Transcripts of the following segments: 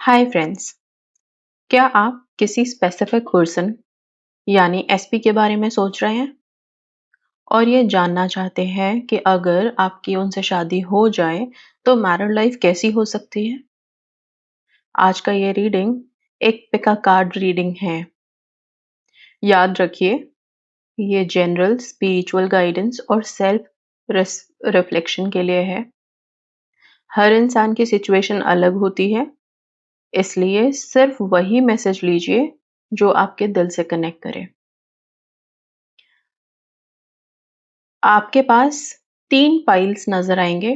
Hi friends. क्या आप किसी स्पेसिफिक पर्सन यानी एसपी के बारे में सोच रहे हैं और ये जानना चाहते हैं कि अगर आपकी उनसे शादी हो जाए तो मैरिड लाइफ कैसी हो सकती है? आज का ये रीडिंग एक पिका कार्ड रीडिंग है। याद रखिए, ये जनरल स्पिरिचुअल गाइडेंस और सेल्फ रिफ्लेक्शन के लिए है। हर इंसान की सिचुएशन अलग होती है, इसलिए सिर्फ वही मैसेज लीजिए जो आपके दिल से कनेक्ट करे। आपके पास 3 पाइल्स नज़र आएँगे।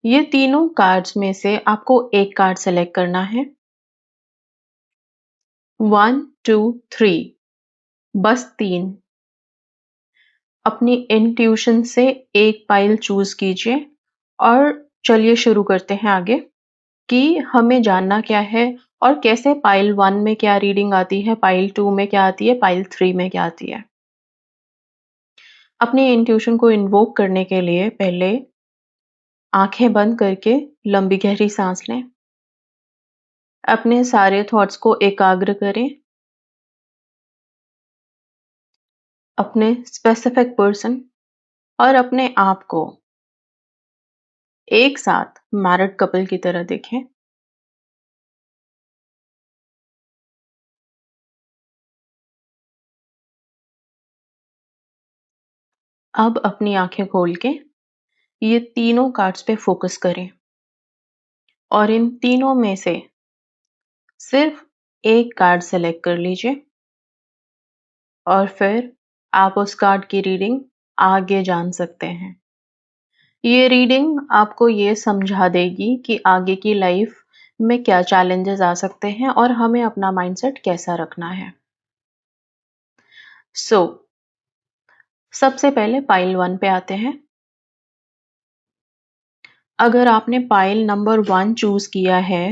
ये तीनों कार्ड्स में से आपको एक कार्ड सेलेक्ट करना है। 1, 2, 3 बस 3। अपनी इंट्यूशन से एक पाइल चूज़ कीजिए और चलिए शुरू करते हैं आगे कि हमें जानना क्या है और कैसे पाइल 1 में क्या रीडिंग आती है, पाइल 2 में क्या आती है, पाइल 3 में क्या आती है। अपनी इंट्यूशन को इन्वोक करने के लिए पहले आँखें बंद करके लंबी गहरी सांस लें। अपने सारे थॉट्स को एकाग्र करें। अपने स्पेसिफिक पर्सन और अपने आप को एक साथ मैरिड कपल की तरह देखें। अब अपनी आंखें खोल के ये तीनों कार्ड्स पे फोकस करें और इन तीनों में से सिर्फ एक कार्ड सेलेक्ट कर लीजिए और फिर आप उस कार्ड की रीडिंग आगे जान सकते हैं। ये रीडिंग आपको ये समझा देगी कि आगे की लाइफ में क्या चैलेंजेस आ सकते हैं और हमें अपना माइंडसेट कैसा रखना है। सबसे पहले पाइल 1 पे आते हैं। अगर आपने पाइल नंबर 1 चूज किया है,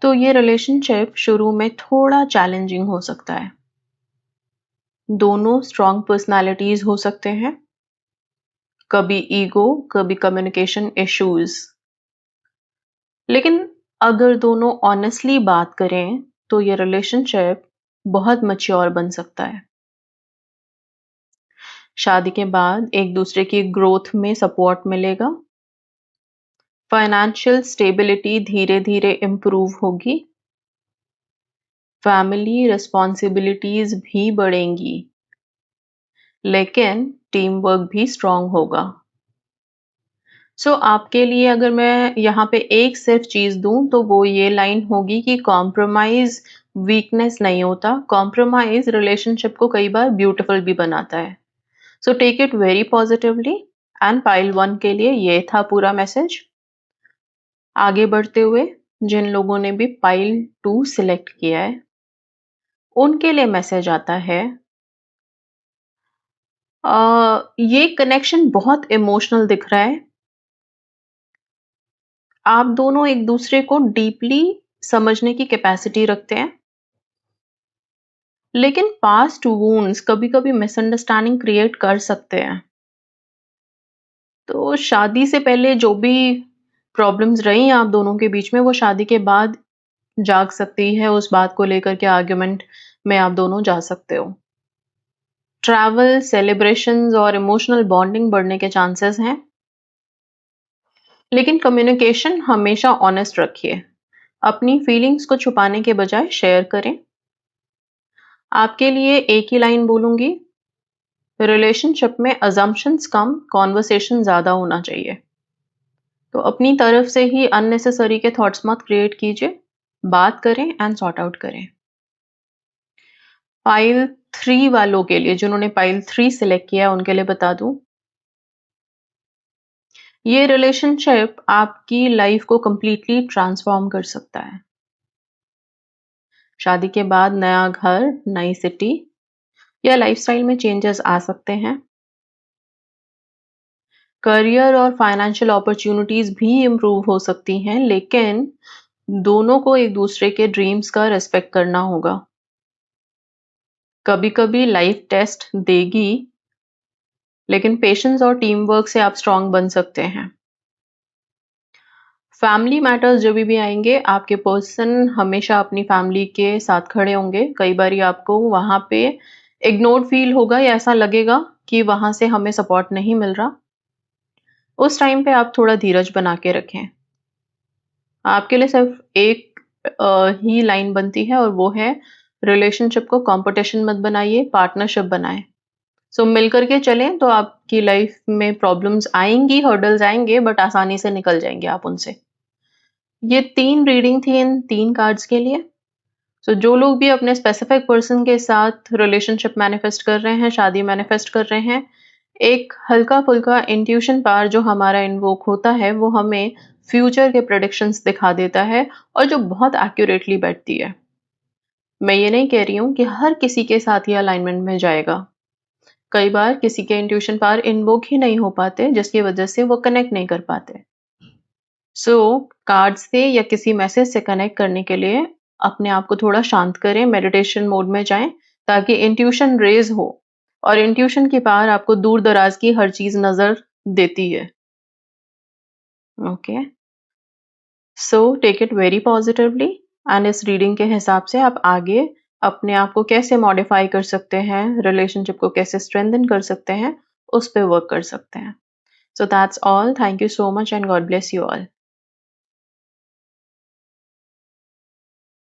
तो ये रिलेशनशिप शुरू में थोड़ा चैलेंजिंग हो सकता है। दोनों स्ट्रॉन्ग पर्सनालिटीज हो सकते हैं, कभी ईगो, कभी कम्युनिकेशन इश्यूज। लेकिन अगर दोनों ऑनेस्टली बात करें, तो ये रिलेशनशिप बहुत मैच्योर बन सकता है। शादी के बाद एक दूसरे की ग्रोथ में सपोर्ट मिलेगा। फाइनेंशियल स्टेबिलिटी धीरे-धीरे इम्प्रूव होगी। फैमिली रिस्पॉन्सिबिलिटीज भी बढ़ेंगी, लेकिन टीम वर्क भी स्ट्रांग होगा। आपके लिए अगर मैं यहाँ पे एक सिर्फ चीज दूं तो वो ये लाइन होगी कि कॉम्प्रोमाइज वीकनेस नहीं होता, कॉम्प्रोमाइज रिलेशनशिप को कई बार ब्यूटीफुल भी बनाता है। Take it very positively. And pile 1 के लिए ये था पूरा मैसेज। आगे बढ़ते हुए जिन लोगों ने भी पाइल 2 सिलेक्ट किया है, उनके लिए मैसेज आता है, ये कनेक्शन बहुत इमोशनल दिख रहा है। आप दोनों एक दूसरे को डीपली समझने की कैपेसिटी रखते हैं, लेकिन पास्ट वुंड्स कभी-कभी मिसअंडरस्टैंडिंग क्रिएट कर सकते हैं। तो शादी से पहले जो भी प्रॉब्लम्स रही आप दोनों के बीच में, वो शादी के बाद जाग सकती है। उस बात को लेकर के आर्ग्यूमेंट में आप दोनों जा सकते हो। ट्रैवल, सेलिब्रेशंस और इमोशनल बॉन्डिंग बढ़ने के चांसेस हैं, लेकिन कम्युनिकेशन हमेशा ऑनेस्ट रखिए। अपनी फीलिंग्स को छुपाने के बजाय शेयर करें। आपके लिए एक ही लाइन बोलूंगी, रिलेशनशिप में अजम्पशंस कम, कॉन्वर्सेशन ज्यादा होना चाहिए। तो अपनी तरफ से ही अननेसेसरी के थॉट्स मत क्रिएट कीजिए, बात करें एंड सॉर्ट आउट करें। पाइल 3 वालों के लिए, जिन्होंने पाइल 3 सिलेक्ट किया, उनके लिए बता दूं, ये रिलेशनशिप आपकी लाइफ को कंप्लीटली ट्रांसफॉर्म कर सकता है। शादी के बाद नया घर, नई सिटी या लाइफस्टाइल में चेंजेस आ सकते हैं। करियर और फाइनेंशियल अपॉर्चुनिटीज भी इम्प्रूव हो सकती हैं, लेकिन दोनों को एक दूसरे के ड्रीम्स का रिस्पेक्ट करना होगा। कभी-कभी लाइफ टेस्ट देगी, लेकिन पेशेंस और टीम वर्क से आप स्ट्रांग बन सकते हैं। फैमिली मैटर्स जब भी आएंगे, आपके पर्सन हमेशा अपनी फैमिली के साथ खड़े होंगे। कई बार आपको वहां पे इग्नोर्ड फील होगा या ऐसा लगेगा कि वहां से हमें सपोर्ट नहीं मिल रहा। उस टाइम पे आप थोड़ा धीरज बना के रखें। आपके लिए सिर्फ एक ही लाइन बनती है और वो है, रिलेशनशिप को कंपटीशन मत बनाइए, पार्टनरशिप बनाएं। सो मिलकर के चलें तो आपकी लाइफ में प्रॉब्लम्स आएंगी, हर्डल्स आएंगे, बट आसानी से निकल जाएंगे आप उनसे। ये 3 रीडिंग थी इन 3 कार्ड्स के लिए। सो जो लोग भी अपने स्पेसिफिक पर्सन के साथ रिलेशनशिप मैनिफेस्ट कर रहे हैं, शादी मैनिफेस्ट कर रहे हैं, एक हल्का-फुल्का इंट्यूशन पावर जो हमारा इन्वोक होता है, वो हमें फ्यूचर के प्रेडिक्शंस दिखा देता है और जो बहुत एक्यूरेटली बैठती है। मैं ये नहीं कह रही हूँ कि हर किसी के साथ ये अलाइनमेंट में जाएगा। कई बार किसी के इंट्यूशन पावर इन्वोक ही नहीं हो पाते, जिसकी वजह से वो कनेक्ट नहीं कर पाते। सो कार्ड से या किसी मैसेज से कनेक्ट करने के लिए अपने आप को थोड़ा शांत करें, मेडिटेशन मोड में जाएं, ताकि इंट्यूशन रेज हो। और इंट्यूशन की पावर आपको दूर दराज की हर चीज नजर देती है। Okay, so take it very positively and इस रीडिंग के हिसाब से आप आगे अपने आप को कैसे मॉडिफाई कर सकते हैं, रिलेशनशिप को कैसे स्ट्रेंथन कर सकते हैं, उस पर वर्क कर सकते हैं। So that's all. Thank you so much and God bless you all.